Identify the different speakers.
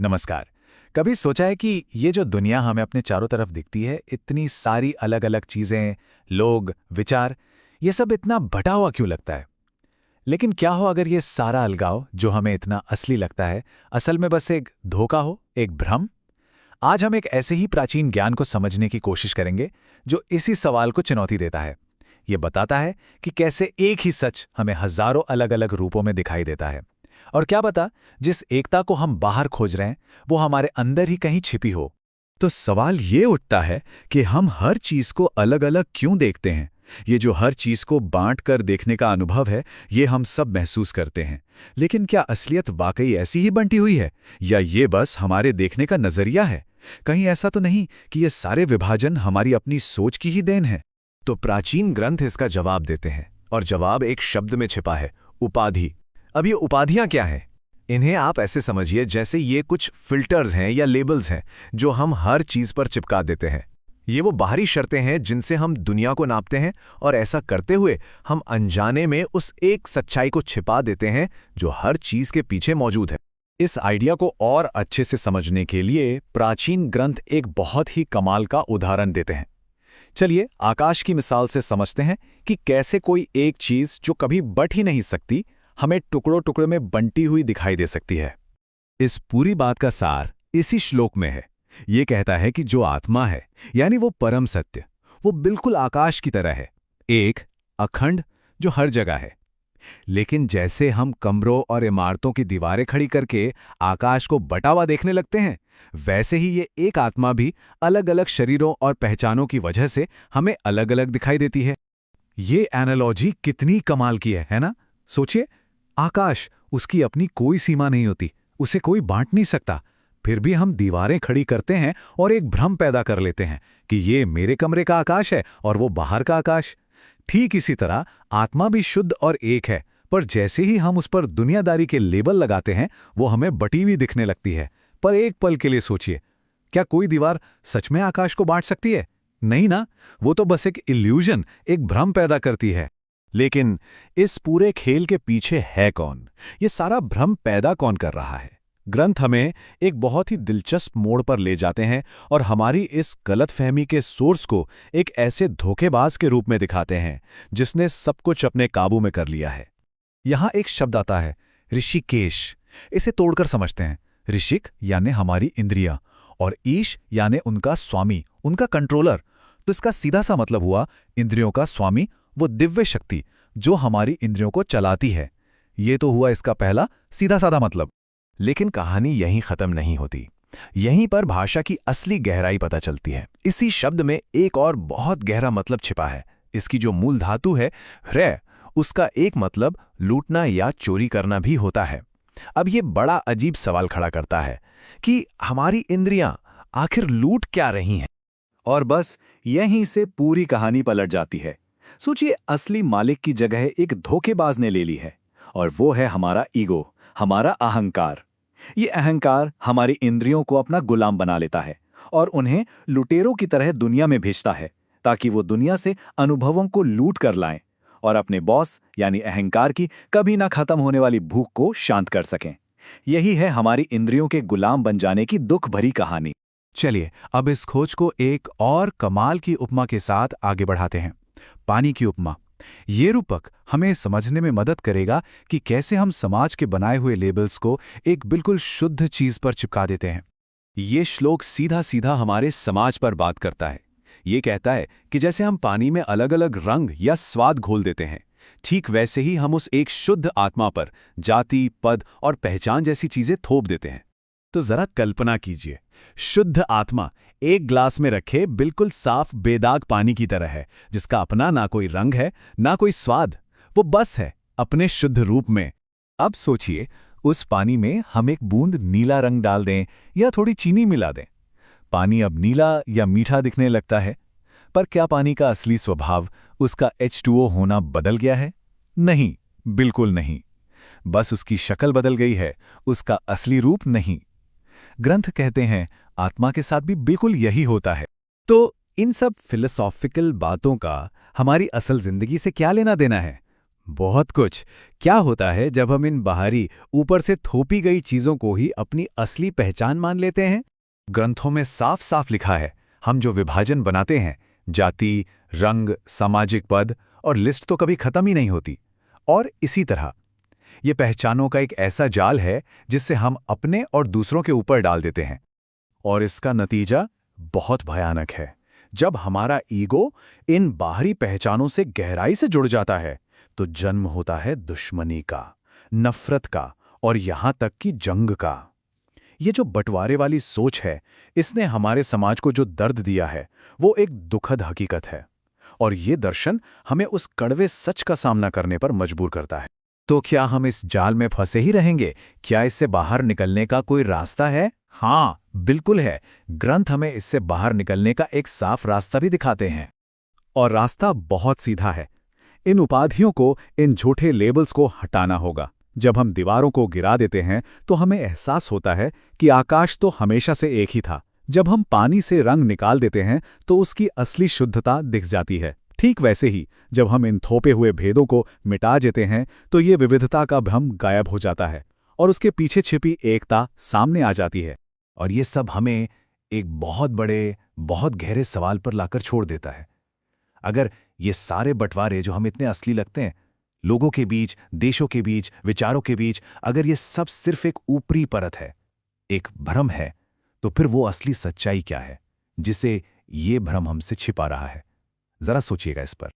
Speaker 1: नमस्कार। कभी सोचा है कि ये जो दुनिया हमें अपने चारों तरफ दिखती है, इतनी सारी अलग अलग चीजें, लोग, विचार, ये सब इतना बटा हुआ क्यों लगता है? लेकिन क्या हो अगर ये सारा अलगाव जो हमें इतना असली लगता है, असल में बस एक धोखा हो, एक भ्रम? आज हम एक ऐसे ही प्राचीन ज्ञान को समझने की कोशिश करेंगे जो इसी सवाल को चुनौती देता है। ये बताता है कि कैसे एक ही सच हमें हजारों अलग अलग रूपों में दिखाई देता है। और क्या पता, जिस एकता को हम बाहर खोज रहे हैं वो हमारे अंदर ही कहीं छिपी हो।
Speaker 2: तो सवाल ये उठता है कि हम हर चीज को अलग अलग क्यों देखते हैं। ये जो हर चीज को बांट कर देखने का अनुभव है, ये हम सब महसूस करते हैं। लेकिन क्या असलियत वाकई ऐसी ही बंटी हुई है, या ये बस हमारे देखने का नजरिया है? कहीं ऐसा तो नहीं कि ये सारे विभाजन हमारी अपनी सोच की ही देन है? तो प्राचीन ग्रंथ इसका जवाब देते हैं, और जवाब एक शब्द में छिपा है: उपाधि। अब ये उपाधियां क्या हैं? इन्हें आप ऐसे समझिए जैसे ये कुछ फिल्टर्स हैं या लेबल्स हैं जो हम हर चीज पर चिपका देते हैं। ये वो बाहरी शर्तें हैं जिनसे हम दुनिया को नापते हैं, और ऐसा करते हुए हम अनजाने में उस एक सच्चाई को छिपा देते हैं जो हर चीज के पीछे मौजूद है। इस आइडिया को और अच्छे से समझने के लिए प्राचीन ग्रंथ एक बहुत ही कमाल का उदाहरण देते हैं। चलिए आकाश की मिसाल से समझते हैं कि कैसे कोई एक चीज जो कभी बट ही नहीं सकती, हमें टुकड़ों टुकड़ों में बंटी हुई दिखाई दे सकती है। इस पूरी बात का सार इसी श्लोक में है। ये कहता है कि जो आत्मा है, यानी वो परम सत्य, वो बिल्कुल आकाश की तरह है, एक अखंड जो हर जगह है। लेकिन जैसे हम कमरों और इमारतों की दीवारें खड़ी करके आकाश को बटा हुआ देखने लगते हैं, वैसे ही ये एक आत्मा भी अलग अलग शरीरों और पहचानों की वजह से हमें अलग अलग दिखाई देती है। ये एनालॉजी कितनी कमाल की है ना? सोचिए, आकाश, उसकी अपनी कोई सीमा नहीं होती, उसे कोई बांट नहीं सकता। फिर भी हम दीवारें खड़ी करते हैं और एक भ्रम पैदा कर लेते हैं कि ये मेरे कमरे का आकाश है और वो बाहर का आकाश। ठीक इसी तरह आत्मा भी शुद्ध और एक है, पर जैसे ही हम उस पर दुनियादारी के लेबल लगाते हैं, वो हमें बटी हुई दिखने लगती है। पर एक पल के लिए सोचिए, क्या कोई दीवार सच में आकाश को बांट सकती है? नहीं ना। वो तो बस एक इल्यूजन, एक भ्रम पैदा करती है। लेकिन इस पूरे खेल के पीछे है कौन? ये सारा भ्रम पैदा कौन कर रहा है? ग्रंथ हमें एक बहुत ही दिलचस्प मोड़ पर ले जाते हैं और हमारी इस गलतफहमी के सोर्स को एक ऐसे धोखेबाज के रूप में दिखाते हैं जिसने सब कुछ अपने काबू में कर लिया है। यहां एक शब्द आता है, ऋषिकेश। इसे तोड़कर समझते हैं। ऋषिक यानी हमारी इंद्रियां, और ईश यानी उनका स्वामी, उनका कंट्रोलर। तो इसका सीधा सा मतलब हुआ इंद्रियों का स्वामी, वो दिव्य शक्ति जो हमारी इंद्रियों को चलाती है। ये तो हुआ इसका पहला सीधा साधा मतलब। लेकिन कहानी यहीं खत्म नहीं होती। यहीं पर भाषा की असली गहराई पता चलती है। इसी शब्द में एक और बहुत गहरा मतलब छिपा है। इसकी जो मूल धातु है ह्रय, उसका एक मतलब लूटना या चोरी करना भी होता है। अब ये बड़ा अजीब सवाल खड़ा करता है कि हमारी इंद्रियां आखिर लूट क्या रही हैं? और बस यहीं से पूरी कहानी पलट जाती है। सोचिए, असली मालिक की जगह एक धोखेबाज ने ले ली है, और वो है हमारा ईगो, हमारा अहंकार। ये अहंकार हमारी इंद्रियों को अपना गुलाम बना लेता है और उन्हें लुटेरों की तरह दुनिया में भेजता है, ताकि वो दुनिया से अनुभवों को लूट कर लाएं और अपने बॉस यानी अहंकार की कभी ना खत्म होने वाली भूख को शांत कर सकें। यही है हमारी इंद्रियों के गुलाम बन जाने की दुख भरी कहानी। चलिए अब इस खोज को एक और कमाल की उपमा के साथ आगे बढ़ाते हैं। पानी की उपमा। ये रूपक हमें समझने में मदद करेगा कि कैसे हम समाज के बनाए हुए लेबल्स को एक बिल्कुल शुद्ध चीज पर चिपका देते हैं। ये श्लोक सीधा सीधा हमारे समाज पर बात करता है। ये कहता है कि जैसे हम पानी में अलग अलग रंग या स्वाद घोल देते हैं, ठीक वैसे ही हम उस एक शुद्ध आत्मा पर जाति, पद और पहचान जैसी चीजें थोप देते हैं। तो जरा कल्पना कीजिए, शुद्ध आत्मा एक ग्लास में रखे बिल्कुल साफ बेदाग पानी की तरह है, जिसका अपना ना कोई रंग है ना कोई स्वाद, वो बस है अपने शुद्ध रूप में। अब सोचिए, उस पानी में हम एक बूंद नीला रंग डाल दें या थोड़ी चीनी मिला दें। पानी अब नीला या मीठा दिखने लगता है। पर क्या पानी का असली स्वभाव, उसका H2O होना बदल गया है? नहीं, बिल्कुल नहीं। बस उसकी शक्ल बदल गई है, उसका असली रूप नहीं। ग्रंथ कहते हैं आत्मा के साथ भी बिल्कुल यही होता है। तो इन सब फिलोसॉफिकल बातों का हमारी असल जिंदगी से क्या लेना देना है? बहुत कुछ। क्या होता है जब हम इन बाहरी, ऊपर से थोपी गई चीजों को ही अपनी असली पहचान मान लेते हैं?
Speaker 1: ग्रंथों में साफ साफ लिखा है, हम जो विभाजन बनाते हैं, जाति, रंग, सामाजिक पद और लिस्ट तो कभी खत्म ही नहीं होती। और इसी तरह ये पहचानों का एक ऐसा जाल है जिससे हम अपने और दूसरों के ऊपर डाल देते हैं। और इसका नतीजा बहुत भयानक है। जब हमारा ईगो इन बाहरी पहचानों से गहराई से जुड़ जाता है तो जन्म होता है दुश्मनी का, नफरत का और यहां तक कि जंग का। ये जो बंटवारे वाली सोच है, इसने हमारे समाज को जो दर्द दिया है वो एक दुखद हकीकत है। और ये दर्शन हमें उस कड़वे सच का सामना करने पर मजबूर करता है। तो क्या हम इस जाल में फंसे ही रहेंगे? क्या इससे बाहर निकलने का कोई रास्ता है? हाँ, बिल्कुल है। ग्रंथ हमें इससे बाहर निकलने का एक साफ रास्ता भी दिखाते हैं।
Speaker 2: और रास्ता बहुत सीधा है। इन उपाधियों को, इन झूठे लेबल्स को हटाना होगा। जब हम दीवारों को गिरा देते हैं तो हमें एहसास होता है कि आकाश तो हमेशा से एक ही था। जब हम पानी से रंग निकाल देते हैं तो उसकी असली शुद्धता दिख जाती है। ठीक वैसे ही जब हम इन थोपे हुए भेदों को मिटा देते हैं तो ये विविधता का भ्रम गायब हो जाता है और उसके पीछे छिपी एकता सामने आ जाती है।
Speaker 1: और ये सब हमें एक बहुत बड़े, बहुत गहरे सवाल पर लाकर छोड़ देता है। अगर ये सारे बंटवारे जो हमें इतने असली लगते हैं, लोगों के बीच, देशों के बीच, विचारों के बीच, अगर ये सब सिर्फ एक ऊपरी परत है, एक भ्रम है, तो फिर वो असली सच्चाई क्या है जिसे ये भ्रम हमसे छिपा रहा है? जरा सोचिएगा इस पर।